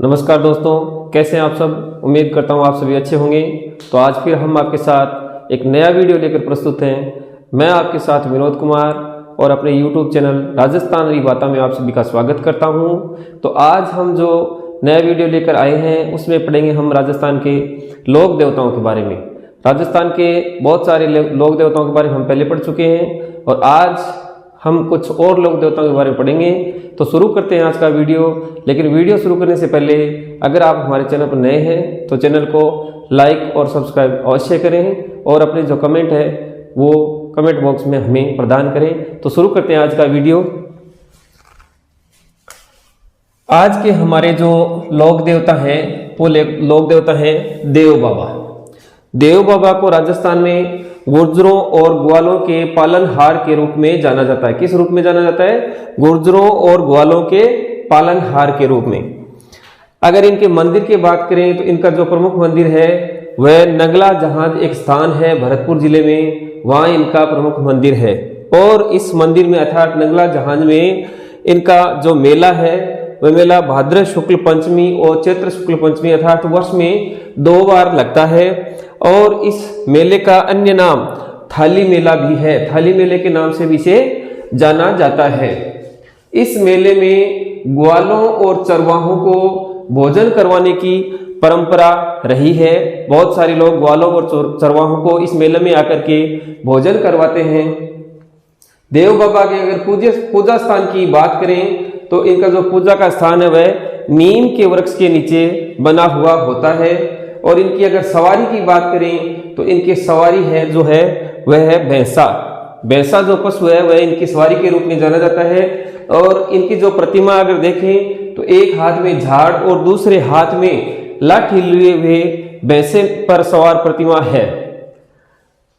नमस्कार दोस्तों, कैसे हैं आप सब। उम्मीद करता हूं आप सभी अच्छे होंगे। तो आज फिर हम आपके साथ एक नया वीडियो लेकर प्रस्तुत हैं। मैं आपके साथ विनोद कुमार और अपने YouTube चैनल राजस्थान री बाता में आप सभी का स्वागत करता हूं। तो आज हम जो नया वीडियो लेकर आए हैं उसमें पढ़ेंगे हम राजस्थान के लोक देवताओं के बारे में। राजस्थान के बहुत सारे लोक देवताओं के बारे में हम पहले पढ़ चुके हैं और आज हम कुछ और लोक देवताओं के बारे में पढ़ेंगे। तो शुरू करते हैं आज का वीडियो। लेकिन वीडियो शुरू करने से पहले अगर आप हमारे चैनल पर नए हैं तो चैनल को लाइक और सब्सक्राइब अवश्य करें और अपने जो कमेंट है वो कमेंट बॉक्स में हमें प्रदान करें। तो शुरू करते हैं आज का वीडियो। आज के हमारे जो लोक देवता हैं वो लोक देवता हैं देव बाबा। देव बाबा को राजस्थान में गुर्जरों और ग्वालों के पालनहार के रूप में जाना जाता है। किस रूप में जाना जाता है? गुर्जरों और ग्वालों के पालनहार के रूप में। अगर इनके मंदिर की बात करें तो इनका जो प्रमुख मंदिर है वह नगला जहाज एक स्थान है भरतपुर जिले में, वहां इनका प्रमुख मंदिर है। और इस मंदिर में अर्थात नगला जहाज में इनका जो मेला है वह मेला भाद्र शुक्ल पंचमी और चैत्र शुक्ल पंचमी अर्थात वर्ष में 2 बार लगता है। और इस मेले का अन्य नाम थाली मेला भी है। थाली मेले के नाम से भी इसे जाना जाता है। इस मेले में ग्वालों और चरवाहों को भोजन करवाने की परंपरा रही है। बहुत सारे लोग ग्वालों और चरवाहों को इस मेले में आकर के भोजन करवाते हैं। देव बाबा के अगर पूजा स्थान की बात करें तो इनका जो पूजा का स्थान है वह नीम के वृक्ष के नीचे बना हुआ होता है। और इनकी अगर सवारी की बात करें तो इनकी सवारी है जो है वह है भैंसा। भैंसा जो पशु है वह इनकी सवारी के रूप में जाना जाता है। और इनकी जो प्रतिमा अगर देखें तो एक हाथ में झाड़ और दूसरे हाथ में लाठी लिए हुए भैंसे पर सवार प्रतिमा है।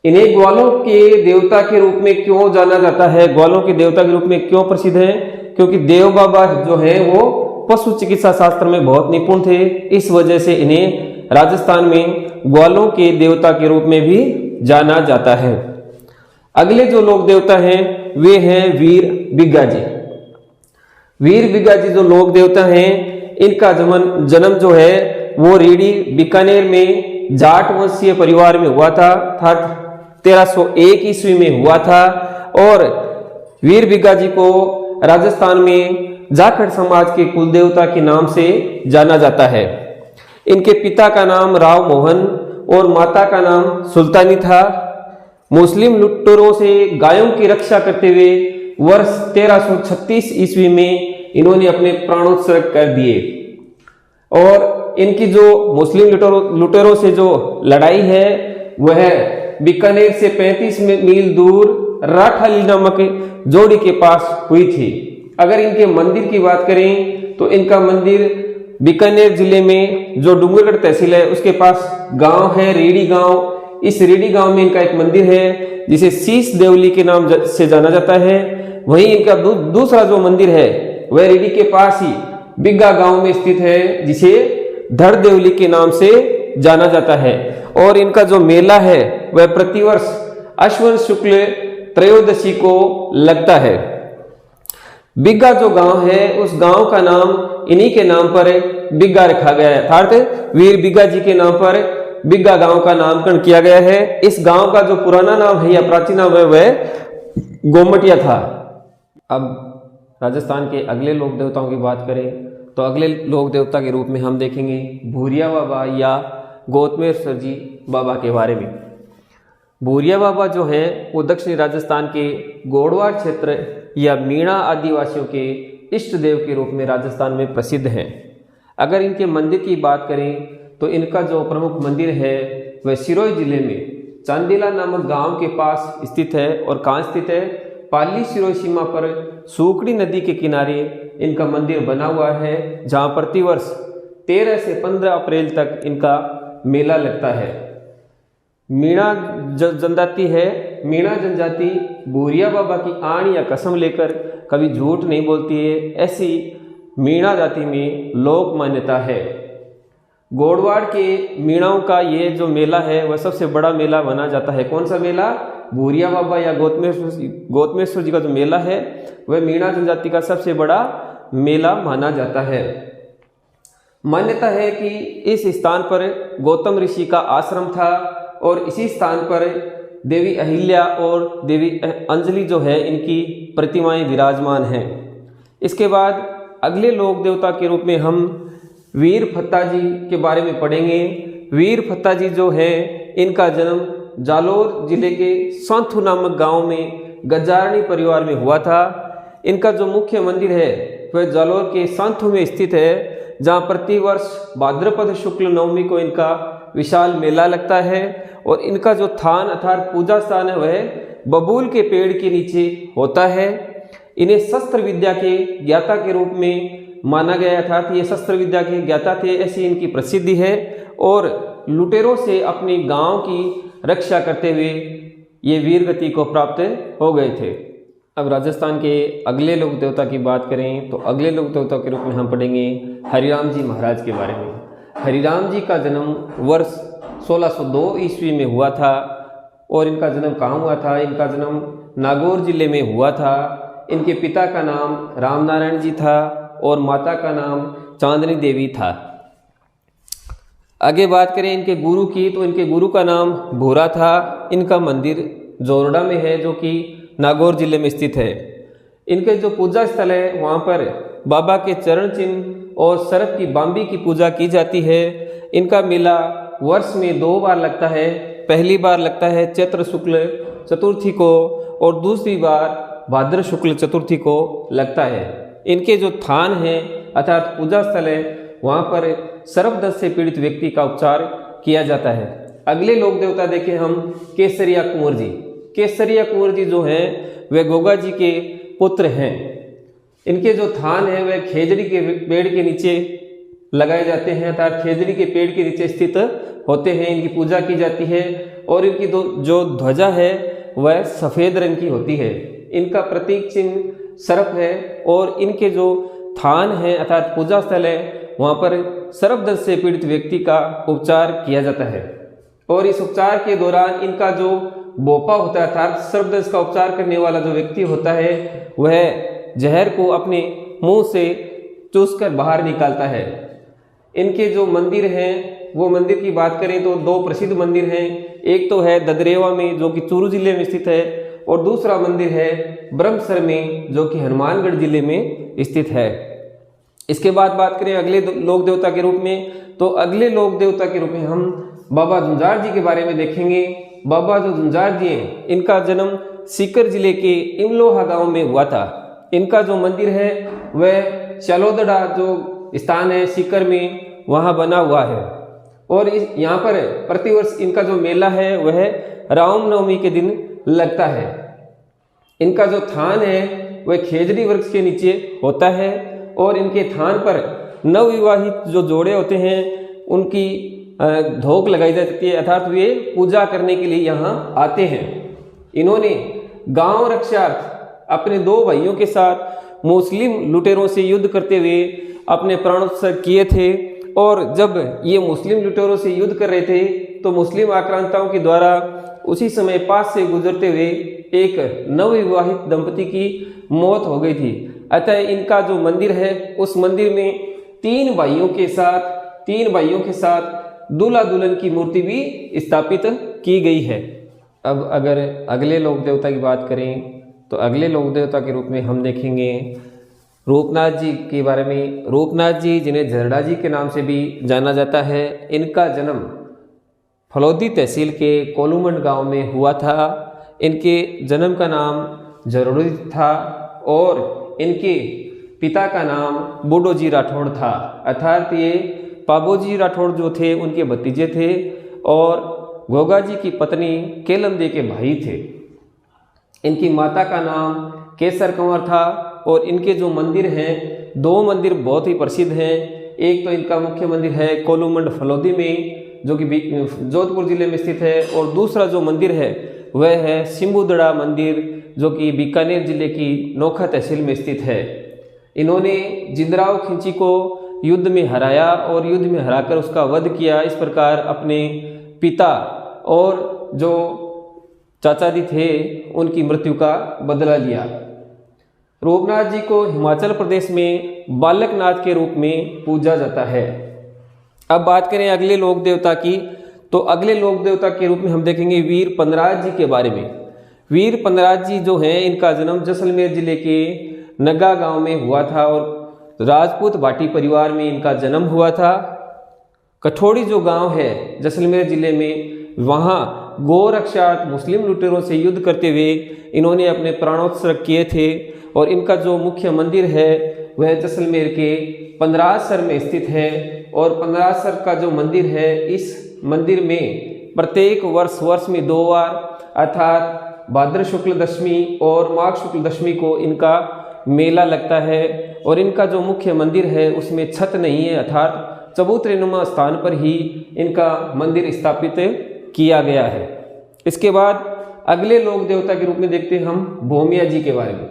इन्हें ग्वालों के देवता के रूप में क्यों जाना जाता है? ग्वालों के देवता के रूप में क्यों प्रसिद्ध है? क्योंकि देव बाबा जो है वो पशु चिकित्सा शास्त्र में बहुत निपुण थे। इस वजह से इन्हें राजस्थान में ग्वालों के देवता के रूप में भी जाना जाता है। अगले जो लोक देवता हैं वे हैं वीर बिग्गाजी। वीर बिग्गाजी जो लोक देवता हैं इनका जन्म जो है वो रीडी बीकानेर में जाट वंशीय परिवार में हुआ था। 1301 ईस्वी में हुआ था। और वीर बिग्गाजी को राजस्थान में जाखड़ समाज के कुल देवता के नाम से जाना जाता है। इनके पिता का नाम राव मोहन और माता का नाम सुल्तानी था। मुस्लिम लुटेरों से गायों की रक्षा करते हुए वर्ष 1336 ईस्वी में इन्होंने अपने प्राणोत्सर्ग कर दिए। और इनकी जो मुस्लिम लुटेरों से जो लड़ाई है वह बीकानेर से 35 मील दूर राठाली नामक जोड़ी के पास हुई थी। अगर इनके मंदिर की बात करें तो इनका मंदिर बीकानेर जिले में जो डूंगरगढ़ तहसील है उसके पास गांव है रीडी गांव। इस रीडी गांव में इनका एक मंदिर है जिसे शीश देवली के नाम से जाना जाता है। वहीं इनका दूसरा जो मंदिर है वह रीडी के पास ही बिग्गा गांव में स्थित है जिसे धड़ देवली के नाम से जाना जाता है। और इनका जो मेला है वह प्रतिवर्ष अश्विन शुक्ल त्रयोदशी को लगता है। बिग्गा जो गांव है उस गांव का नाम इन्हीं के नाम पर बिग्गा रखा गया है। अर्थात वीर बिग्गा जी के नाम पर बिग्गा गांव का नामकरण किया गया है। इस गांव का जो पुराना नाम है या प्राचीन नाम है वह गोमटिया था। अब राजस्थान के अगले लोक देवताओं की बात करें तो अगले लोक देवता के रूप में हम देखेंगे भूरिया बाबा या गौतमेश्वर जी बाबा के बारे में। भूरिया बाबा जो है वो दक्षिणी राजस्थान के गोड़वाड़ क्षेत्र या मीणा आदिवासियों के इष्ट देव के रूप में राजस्थान में प्रसिद्ध हैं। अगर इनके मंदिर की बात करें तो इनका जो प्रमुख मंदिर है वह सिरोही जिले में चांदीला नामक गांव के पास स्थित है। और कहाँ स्थित है? पाली सिरोही सीमा पर सूकड़ी नदी के किनारे इनका मंदिर बना हुआ है, जहां प्रतिवर्ष 13 से 15 अप्रैल तक इनका मेला लगता है। मीणा जनजाति है। मीणा जनजाति भूरिया बाबा की आण या कसम लेकर कभी झूठ नहीं बोलती है, ऐसी मीणा जाति में लोक मान्यता है। गोड़वाड़ के मीणाओं का ये जो मेला है वह सबसे बड़ा मेला माना जाता है। कौन सा मेला? भूरिया बाबा या गौतमेश्वर जी का जो मेला है वह मीणा जनजाति का सबसे बड़ा मेला माना जाता है। मान्यता है कि इस स्थान पर गौतम ऋषि का आश्रम था और इसी स्थान पर देवी अहिल्या और देवी अंजलि जो है इनकी प्रतिमाएं विराजमान हैं। इसके बाद अगले लोक देवता के रूप में हम वीर फत्ता जी के बारे में पढ़ेंगे। वीर फत्ता जी जो है इनका जन्म जालोर जिले के सांथू नामक गांव में गजारणी परिवार में हुआ था। इनका जो मुख्य मंदिर है वह जालोर के सांथू में स्थित है, जहां प्रतिवर्ष भाद्रपद शुक्ल नवमी को इनका विशाल मेला लगता है और इनका जो थान अर्थात पूजा स्थान है वह बबूल के पेड़ के नीचे होता है। इन्हें शस्त्र विद्या के ज्ञाता के रूप में माना गया, अर्थात ये शस्त्र विद्या के ज्ञाता थे, ऐसी इनकी प्रसिद्धि है और लुटेरों से अपने गांव की रक्षा करते हुए ये वीर गति को प्राप्त हो गए थे। अब राजस्थान के अगले लोक देवता की बात करें तो अगले लोक देवता के रूप में हम पढ़ेंगे हरिराम जी महाराज के बारे में। हरिराम जी का जन्म वर्ष 1602 ईस्वी में हुआ था और इनका जन्म कहाँ हुआ था? इनका जन्म नागौर जिले में हुआ था। इनके पिता का नाम रामनारायण जी था और माता का नाम चांदनी देवी था। आगे बात करें इनके गुरु की तो इनके गुरु का नाम भूरा था। इनका मंदिर जोरडा में है जो कि नागौर जिले में स्थित है। इनके जो पूजा स्थल है वहाँ पर बाबा के चरण चिन्ह और सर्प की बाम्बी की पूजा की जाती है। इनका मेला वर्ष में 2 बार लगता है। पहली बार लगता है चैत्र शुक्ल चतुर्थी को और दूसरी बार भाद्र शुक्ल चतुर्थी को लगता है। इनके जो थान है अर्थात पूजा स्थल है वहाँ पर सर्पदंश से पीड़ित व्यक्ति का उपचार किया जाता है। अगले लोक देवता देखें हम केसरिया कुंवर जी। केसरिया कुंवर जी जो हैं वे गोगा जी के पुत्र हैं। इनके जो थान है वह खेजड़ी के पेड़ के नीचे लगाए जाते हैं, अर्थात खेजड़ी के पेड़ के नीचे स्थित होते हैं। इनकी पूजा की जाती है और इनकी जो ध्वजा है वह सफ़ेद रंग की होती है। इनका प्रतीक चिन्ह सर्प है और इनके जो थान है अर्थात पूजा स्थल है वहाँ पर सर्पदंश से पीड़ित व्यक्ति का उपचार किया जाता है और इस उपचार के दौरान इनका जो बोपा होता है अर्थात सर्पदंश का उपचार करने वाला जो व्यक्ति होता है वह जहर को अपने मुंह से चूसकर बाहर निकालता है। इनके जो मंदिर हैं वो मंदिर की बात करें तो 2 प्रसिद्ध मंदिर हैं। एक तो है ददरेवा में जो कि चूरू जिले में स्थित है और दूसरा मंदिर है ब्रह्मसर में जो कि हनुमानगढ़ जिले में स्थित है। इसके बाद बात करें अगले लोक देवता के रूप में तो अगले लोक देवता के रूप में हम बाबा झुंझार जी के बारे में देखेंगे। बाबा जो झुंझार जी हैं इनका जन्म सीकर जिले के इमलोहा गांव में हुआ था। इनका जो मंदिर है वह चलोदड़ा जो स्थान है सीकर में वहाँ बना हुआ है और यहाँ पर प्रतिवर्ष इनका जो मेला है वह रामनवमी के दिन लगता है। इनका जो थान है वह खेजड़ी वृक्ष के नीचे होता है और इनके थान पर नवविवाहित जो जोड़े होते हैं उनकी धोक लगाई जाती है, अर्थात वे पूजा करने के लिए यहाँ आते हैं। इन्होंने गांव रक्षार्थ अपने 2 भाइयों के साथ मुस्लिम लुटेरों से युद्ध करते हुए अपने प्राणोत्सर्ग किए थे और जब ये मुस्लिम लुटेरों से युद्ध कर रहे थे तो मुस्लिम आक्रांताओं के द्वारा उसी समय पास से गुजरते हुए एक नवविवाहित दंपति की मौत हो गई थी। अतः इनका जो मंदिर है उस मंदिर में 3 भाइयों के साथ दूल्हा दुल्हन की मूर्ति भी स्थापित की गई है। अब अगर अगले लोक देवता की बात करें तो अगले लोक देवता के रूप में हम देखेंगे रूपनाथ जी के बारे में। रूपनाथ जी जिन्हें झरड़ा जी के नाम से भी जाना जाता है, इनका जन्म फलौदी तहसील के कोलूमंड गांव में हुआ था। इनके जन्म का नाम जरूरी था और इनके पिता का नाम बूढ़ो जी राठौड़ था, अर्थात ये पाबोजी राठौड़ जो थे उनके भतीजे थे और गोगा जी की पत्नी केलमदे के भाई थे। इनकी माता का नाम केसर कंवर था और इनके जो मंदिर हैं 2 मंदिर बहुत ही प्रसिद्ध हैं। एक तो इनका मुख्य मंदिर है कोलूमंड फलौदी में जो कि जोधपुर जिले में स्थित है और दूसरा जो मंदिर है वह है सिंबुदड़ा मंदिर जो कि बीकानेर जिले की नोखा तहसील में स्थित है। इन्होंने जिंदराव खिंची को युद्ध में हराया और युद्ध में हराकर उसका वध किया। इस प्रकार अपने पिता और जो चाचा जी थे उनकी मृत्यु का बदला लिया। रूपनाथ जी को हिमाचल प्रदेश में बालकनाथ के रूप में पूजा जाता है। अब बात करें अगले लोक देवता की, तो अगले लोक देवता के रूप में हम देखेंगे वीर पनराज जी के बारे में। वीर पनराज जी जो हैं, इनका जन्म जैसलमेर जिले के नगा गांव में हुआ था और राजपूत भाटी परिवार में इनका जन्म हुआ था। कठौड़ी जो गांव है जैसलमेर जिले में, वहाँ गोरक्षार्थ मुस्लिम लुटेरों से युद्ध करते हुए इन्होंने अपने प्राणोत्सर्ग किए थे। और इनका जो मुख्य मंदिर है वह जैसलमेर के पंद्रासर में स्थित है। और पंद्रासर का जो मंदिर है, इस मंदिर में प्रत्येक वर्ष में 2 बार अर्थात भाद्र शुक्ल दशमी और माघ शुक्ल दशमी को इनका मेला लगता है। और इनका जो मुख्य मंदिर है उसमें छत नहीं है, अर्थात चबूतरेनुमा स्थान पर ही इनका मंदिर स्थापित किया गया है। इसके बाद अगले लोक देवता के रूप में देखते हैं हम भोमिया जी के बारे में।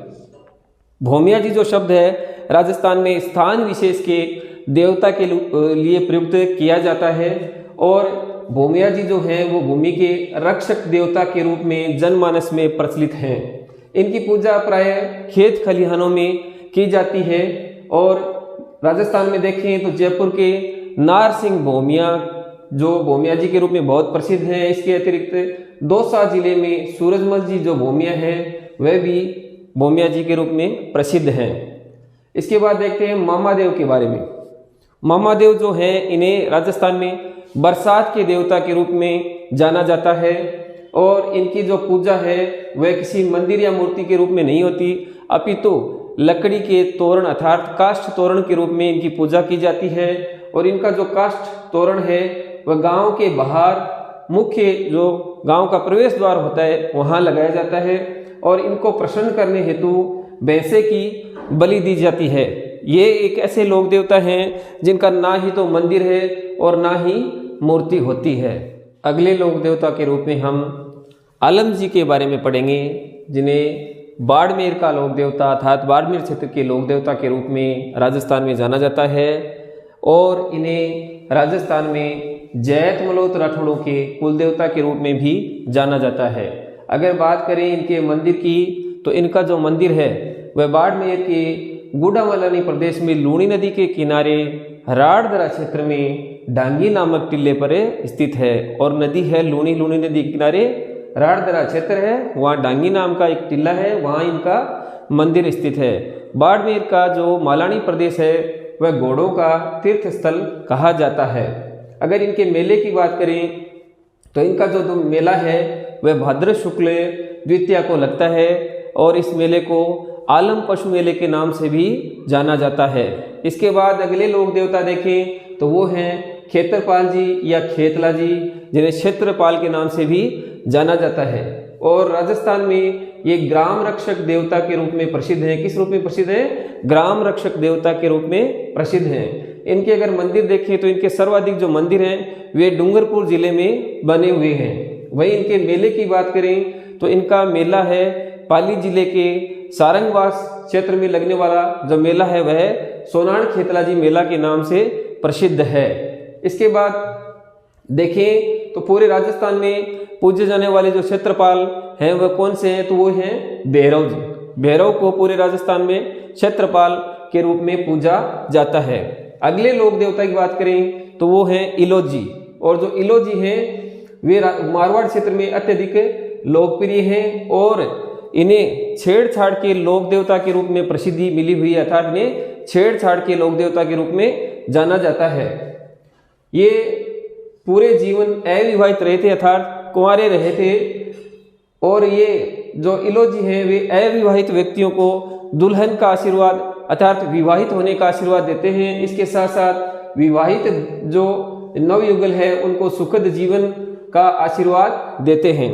भोमिया जी जो शब्द है राजस्थान में स्थान विशेष के देवता के लिए प्रयुक्त किया जाता है। और भोमिया जी जो हैं वो भूमि के रक्षक देवता के रूप में जनमानस में प्रचलित हैं। इनकी पूजा प्राय खेत खलिहानों में की जाती है। और राजस्थान में देखें तो जयपुर के नार सिंह भोमिया जो भोमिया जी के रूप में बहुत प्रसिद्ध हैं। इसके अतिरिक्त दौसा जिले में सूरजमल जी जो भोमिया हैं वह भी भोमिया जी के रूप में प्रसिद्ध हैं। इसके बाद देखते हैं मामादेव के बारे में। मामादेव जो हैं इन्हें राजस्थान में बरसात के देवता के रूप में जाना जाता है। और इनकी जो पूजा है वह किसी मंदिर या मूर्ति के रूप में नहीं होती, अपितु लकड़ी के तोरण अर्थात काष्ठ तोरण के रूप में इनकी पूजा की जाती है। और इनका जो काष्ठ तोरण है वह गांव के बाहर मुख्य जो गांव का प्रवेश द्वार होता है वहां लगाया जाता है। और इनको प्रसन्न करने हेतु भैंसे की बलि दी जाती है। ये एक ऐसे लोक देवता हैं जिनका ना ही तो मंदिर है और ना ही मूर्ति होती है। अगले लोक देवता के रूप में हम आलम जी के बारे में पढ़ेंगे, जिन्हें बाड़मेर का लोक देवता अर्थात बाड़मेर क्षेत्र के लोक देवता के रूप में राजस्थान में जाना जाता है। और इन्हें राजस्थान में जैत मल्होत्र राठौड़ों के कुल देवता के रूप में भी जाना जाता है। अगर बात करें इनके मंदिर की, तो इनका जो मंदिर है वह बाड़मेर के गुड़ामलानी प्रदेश में लूणी नदी के किनारे राड़दरा क्षेत्र में डांगी नामक टिल्ले पर स्थित है। और नदी है लूणी नदी के किनारे राड़दरा क्षेत्र है, वहाँ डांगी नाम का एक टिल्ला है, वहाँ इनका मंदिर स्थित है। बाड़मेर का जो मालानी प्रदेश है वह घोड़ों का तीर्थ स्थल कहा जाता है। अगर इनके मेले की बात करें तो इनका जो मेला है वह भाद्र शुक्ल द्वितीया को लगता है। और इस मेले को आलम पशु मेले के नाम से भी जाना जाता है। इसके बाद अगले लोक देवता देखें तो वो हैं खेत्रपाल जी या खेतला जी, जिन्हें क्षेत्रपाल के नाम से भी जाना जाता है। और राजस्थान में ये ग्राम रक्षक देवता के रूप में प्रसिद्ध हैं। किस रूप में प्रसिद्ध है? ग्राम रक्षक देवता के रूप में प्रसिद्ध हैं। इनके अगर मंदिर देखें तो इनके सर्वाधिक जो मंदिर हैं वे डूंगरपुर जिले में बने हुए हैं। वहीं इनके मेले की बात करें तो इनका मेला है पाली जिले के सारंगवास क्षेत्र में लगने वाला जो मेला है वह सोनाण खेतला जी मेला के नाम से प्रसिद्ध है। इसके बाद देखें तो पूरे राजस्थान में पूजे जाने वाले जो क्षेत्रपाल हैं वह कौन से हैं? तो वो हैं भैरव जी। भैरव को पूरे राजस्थान में क्षेत्रपाल के रूप में पूजा जाता है। अगले लोक देवता की बात करें तो वो हैं इलोजी। और जो इलोजी हैं वे मारवाड़ क्षेत्र में अत्यधिक लोकप्रिय हैं और इन्हें छेड़छाड़ के लोक देवता के रूप में प्रसिद्धि मिली हुई है, अर्थात इन्हें छेड़छाड़ के लोक देवता के रूप में जाना जाता है। ये पूरे जीवन अविवाहित रहे थे अर्थात कुंवारे रहे थे। और ये जो इलोजी हैं वे अविवाहित व्यक्तियों को दुल्हन का आशीर्वाद अर्थात विवाहित होने का आशीर्वाद देते हैं। इसके साथ साथ विवाहित जो नवयुगल है उनको सुखद जीवन का आशीर्वाद देते हैं।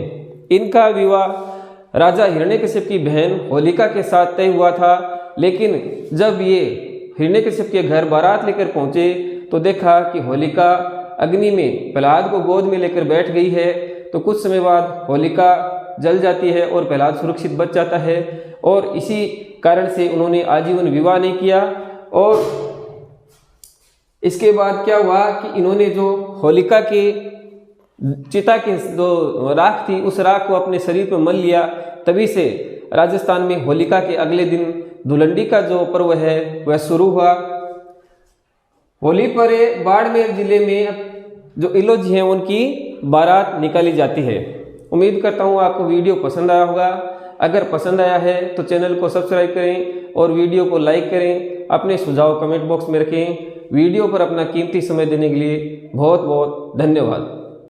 इनका विवाह राजा हिरण्यकश्यप की बहन होलिका के साथ तय हुआ था। लेकिन जब ये हिरण्यकश्यप के घर बारात लेकर पहुंचे तो देखा कि होलिका अग्नि में प्रहलाद को गोद में लेकर बैठ गई है। तो कुछ समय बाद होलिका जल जाती है और प्रहलाद सुरक्षित बच जाता है। और इसी कारण से उन्होंने आजीवन विवाह नहीं किया। और इसके बाद क्या हुआ कि इन्होंने जो होलिका के चिता की जो राख थी उस राख को अपने शरीर पर मल लिया। तभी से राजस्थान में होलिका के अगले दिन धुलंडी का जो पर्व है वह शुरू हुआ। होली पर बाड़मेर जिले में जो इलोज हैं उनकी बारात निकाली जाती है। उम्मीद करता हूँ आपको वीडियो पसंद आया होगा। अगर पसंद आया है तो चैनल को सब्सक्राइब करें और वीडियो को लाइक करें। अपने सुझाव कमेंट बॉक्स में रखें। वीडियो पर अपना कीमती समय देने के लिए बहुत बहुत धन्यवाद।